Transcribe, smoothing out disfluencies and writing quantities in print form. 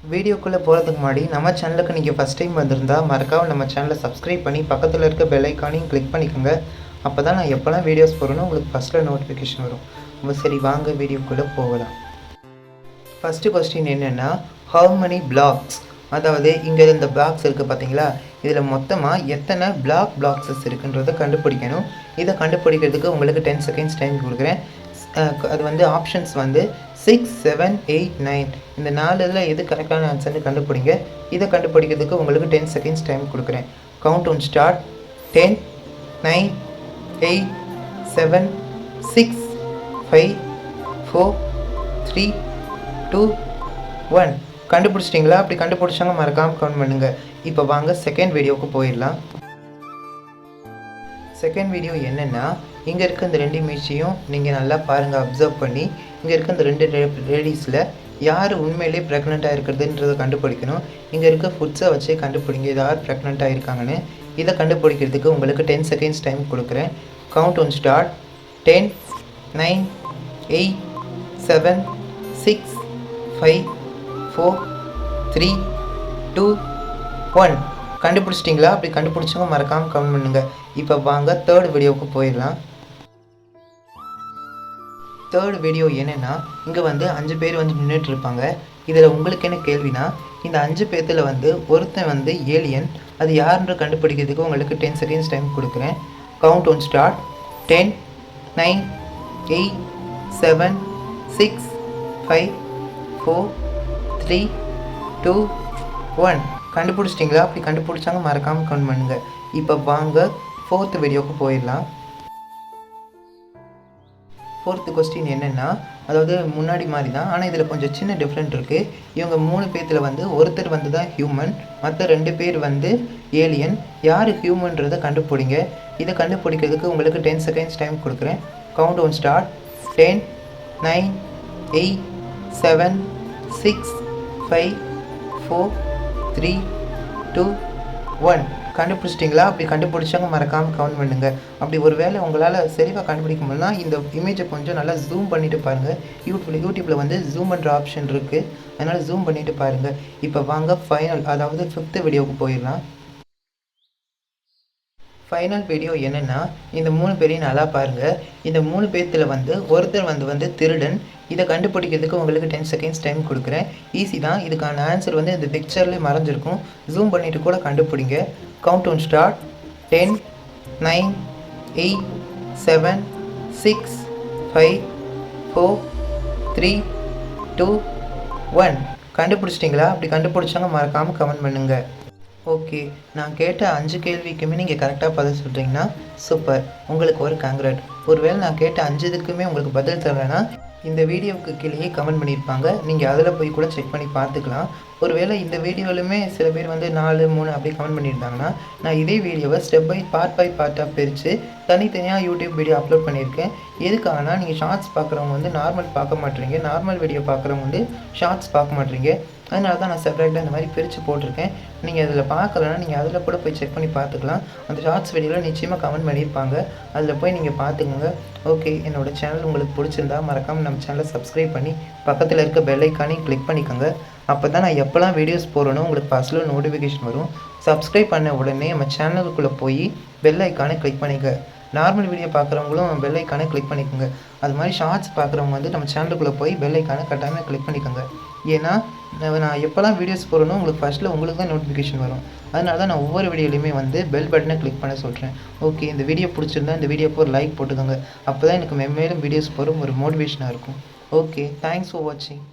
வீடியோக்குள்ளே போகிறதுக்கு முன்னாடி நம்ம சேனலுக்கு நீங்கள் ஃபஸ்ட் டைம் வந்திருந்தால் மறக்காமல் நம்ம சேனலை சப்ஸ்கிரைப் பண்ணி பக்கத்தில் இருக்க பெல் ஐக்கானையும் கிளிக் பண்ணிக்கோங்க. அப்போ தான் நான் எப்போல்லாம் வீடியோஸ் போகிறேனோ உங்களுக்கு ஃபஸ்ட்டில் நோட்டிஃபிகேஷன் வரும். சரி, வாங்க வீடியோக்குள்ளே போகலாம். ஃபஸ்ட்டு கொஸ்டின் என்னென்னா, ஹவு மெனி பிளாக்ஸ், அதாவது இங்கே இந்த பிளாக்ஸ் இருக்குது பார்த்தீங்களா, இதில் மொத்தமாக எத்தனை பிளாக்ஸஸ் இருக்குன்றதை கண்டுபிடிக்கணும். இதை கண்டுபிடிக்கிறதுக்கு உங்களுக்கு 10 செகண்ட்ஸ் டைம் கொடுக்குறேன். அது வந்து ஆப்ஷன்ஸ் வந்து 6, 7, 8, 9 இந்த 4 இதில் எது கரெக்டான ஆன்சர்னு கண்டுபிடிங்க. இதை கண்டுபிடிக்கிறதுக்கு உங்களுக்கு 10 செகண்ட்ஸ் டைம் கொடுக்குறேன். Count one start. 10, 9, 8, 7, 6, 5, 4, 3, 2, 1. கண்டுபிடிச்சிட்டிங்களா? அப்படி கண்டுபிடிச்சாங்க மறக்காமல் கவுண்ட் பண்ணுங்கள். இப்போ வாங்க செகண்ட் வீடியோவுக்கு போயிடலாம். செகண்ட் வீடியோ என்னென்னா, இங்கே இருக்க இந்த 2 இமேஜையும் நீங்கள் நல்லா பாருங்கள், அப்சர்வ் பண்ணி. இங்கே இருக்க இந்த 2 லேடிஸில் யார் உண்மையிலே ப்ரெக்னெண்ட்டாக இருக்கிறதுன்றதை கண்டுபிடிக்கணும். இங்கே இருக்க ஃபுட்ஸை வச்சே கண்டுபிடிங்க யார் ப்ரெக்னெண்ட்டாக இருக்காங்கன்னு. இதை கண்டுபிடிக்கிறதுக்கு உங்களுக்கு 10 செகண்ட்ஸ் டைம் கொடுக்குறேன். Count one start. 10, 9, 8, 7, 6, 5, 4, 3, 2, 1. கண்டுபிடிச்சிட்டிங்களா? அப்படி கண்டுபிடிச்சவங்க மறக்காமல் கமெண்ட் பண்ணுங்கள். இப்போ வாங்க தேர்ட் வீடியோவுக்கு போயிடலாம். தேர்ட் வீடியோ என்னென்னா, இங்கே வந்து 5 பேர் வந்து நின்றுட்டுருப்பாங்க. இதில் உங்களுக்கு என்ன கேள்வினா, இந்த 5 பேர்த்தில் வந்து ஒருத்தன் வந்து ஏலியன், அது யாருன்ற கண்டுபிடிக்கிறதுக்கு உங்களுக்கு 10 செகண்ட்ஸ் டைம் கொடுக்குறேன். Count one start. 10, 9, 8, 7, 6, 5, 4, 3, 2, 1. கண்டுபிடிச்சிட்டிங்களா? அப்படி கண்டுபிடிச்சாங்க மறக்காமல் கமெண்ட் பண்ணுங்கள். இப்போ வாங்க ஃபோர்த் வீடியோவுக்கு போயிடலாம். ஃபோர்த்து கொஸ்டின் என்னென்னா, அதாவது முன்னாடி மாதிரி தான், ஆனால் இதில் கொஞ்சம் சின்ன டிஃப்ரெண்ட் இருக்குது. இவங்க 3 பேர்த்தில் வந்து ஒருத்தர் வந்து தான் ஹியூமன், மற்ற 2 பேர் வந்து ஏலியன். யார் ஹியூமன்றதை கண்டுபிடிங்க. இதை கண்டுபிடிக்கிறதுக்கு உங்களுக்கு 10 செகண்ட்ஸ் டைம் கொடுக்குறேன். Count one start. 10, 9, 8, 7, 6, 5, 4, 3, 2, 1. கண்டுபிடிச்சிட்டிங்களா? அப்படி கண்டுபிடிச்சாங்க மறக்காமல் கவுண்ட் பண்ணுங்கள். அப்படி ஒரு வேளை உங்களால் சரிவாக கண்டுபிடிக்க முடியலனா இந்த இமேஜை கொஞ்சம் நல்லா ஜூம் பண்ணிவிட்டு பாருங்கள். யூடியூப்பில் வந்து ஜூம் பண்ணுற ஆப்ஷன் இருக்குது, அதனால் ஜூம் பண்ணிவிட்டு பாருங்கள். இப்போ வாங்க ஃபைனல், அதாவது 5th வீடியோவுக்கு போயிடலாம். ஃபைனல் வீடியோ என்னென்னா, இந்த 3 பேரையும் நல்லா பாருங்கள். இந்த 3 பேர்த்தில் வந்து ஒருத்தர் வந்து திருடன். இதை கண்டுபிடிக்கிறதுக்கு உங்களுக்கு 10 செகண்ட்ஸ் டைம் கொடுக்குறேன். ஈஸி தான். இதுக்கான ஆன்சர் வந்து இந்த பிக்சர்லேயே மறைஞ்சிருக்கும். ஜூம் பண்ணிவிட்டு கூட கண்டுபிடிங்க. Count one start. 10, 9, 8, 7, 6, 5, 4, 3, 2, 1. கண்டுபிடிச்சிட்டிங்களா? அப்படி கண்டுபிடிச்சாங்க மறக்காமல் கமெண்ட் பண்ணுங்கள். ஓகே, நான் கேட்ட 5 கேள்விக்குமே நீங்கள் கரெக்டாக பதில் சொல்கிறீங்கன்னா சூப்பர், உங்களுக்கு ஒரு காங்க்ராட். ஒருவேளை நான் கேட்ட 5 இதுக்குமே உங்களுக்கு பதில் தரலைன்னா இந்த வீடியோவுக்கு கீழேயே கமெண்ட் பண்ணியிருப்பாங்க, நீங்கள் அதில் போய் கூட செக் பண்ணி பார்த்துக்கலாம். ஒருவேளை இந்த வீடியோவிலுமே சில பேர் வந்து 4, 3 அப்படி கமெண்ட் பண்ணியிருந்தாங்கன்னா நான் இதே வீடியோவை ஸ்டெப் பை பார்ட்டாக பிரித்து தனித்தனியாக யூடியூப் வீடியோ அப்லோட் பண்ணியிருக்கேன். எதுக்காகனா, நீங்கள் ஷார்ட்ஸ் பார்க்குறவங்க வந்து நார்மல் பார்க்க மாட்டீங்க, நார்மல் வீடியோ பார்க்குறவங்க வந்து ஷார்ட்ஸ் பார்க்க மாட்டீங்க. அதனால தான் நான் செப்பரேட்டாக இந்த மாதிரி பிரித்து போட்டிருக்கேன். நீங்கள் அதில் பார்க்கலன்னா நீங்கள் அதில் கூட போய் செக் பண்ணி பார்த்துக்கலாம். அந்த ஷார்ட்ஸ் வீடியோவில் நிச்சயமாக கமெண்ட் பண்ணியிருப்பாங்க, அதில் போய் நீங்கள் பார்த்துக்கோங்க. ஓகே, என்னோடய சேனல் உங்களுக்கு பிடிச்சிருந்தா மறக்காமல் நம்ம சேனலை சப்ஸ்கிரைப் பண்ணி பக்கத்தில் இருக்க பெல் ஐக்கானையும் கிளிக் பண்ணிக்கோங்க. அப்போ தான் நான் எப்போல்லாம் வீடியோஸ் போடுறேனோ உங்களுக்கு ஃபஸ்ட்டில் நோட்டிஃபிகேஷன் வரும். சப்ஸ்கிரைப் பண்ண உடனே நம்ம சேனலுக்குள்ளே போய் பெல் ஐக்கானை கிளிக் பண்ணிக்க. நார்மல் வீடியோ பார்க்குறவங்களும் பெல் ஐக்கானை கிளிக் பண்ணிக்கோங்க. அது மாதிரி ஷார்ட்ஸ் பார்க்குறவங்க வந்து நம்ம சேனலுக்குள்ளே போய் பெல் ஐக்கானை கட்டாயமாக கிளிக் பண்ணிக்கோங்க. ஏன்னா நான் எப்போல்லாம் வீடியோஸ் போடுறேனோ உங்களுக்கு ஃபஸ்ட்டில் உங்களுக்கு தான் நோட்டிஃபிகேஷன் வரும். அதனால தான் நான் ஒவ்வொரு வீடியோலையுமே வந்து பெல் பட்டனை கிளிக் பண்ண சொல்கிறேன். ஓகே, இந்த வீடியோ பிடிச்சிருந்தா இந்த வீடியோக்கு ஒரு லைக் போட்டுக்கோங்க. அப்போ தான் எனக்கு மேலும் வீடியோஸ் போகிற ஒரு மோட்டிவேஷனாக இருக்கும். ஓகே, தேங்க்ஸ் ஃபார் வாட்சிங்.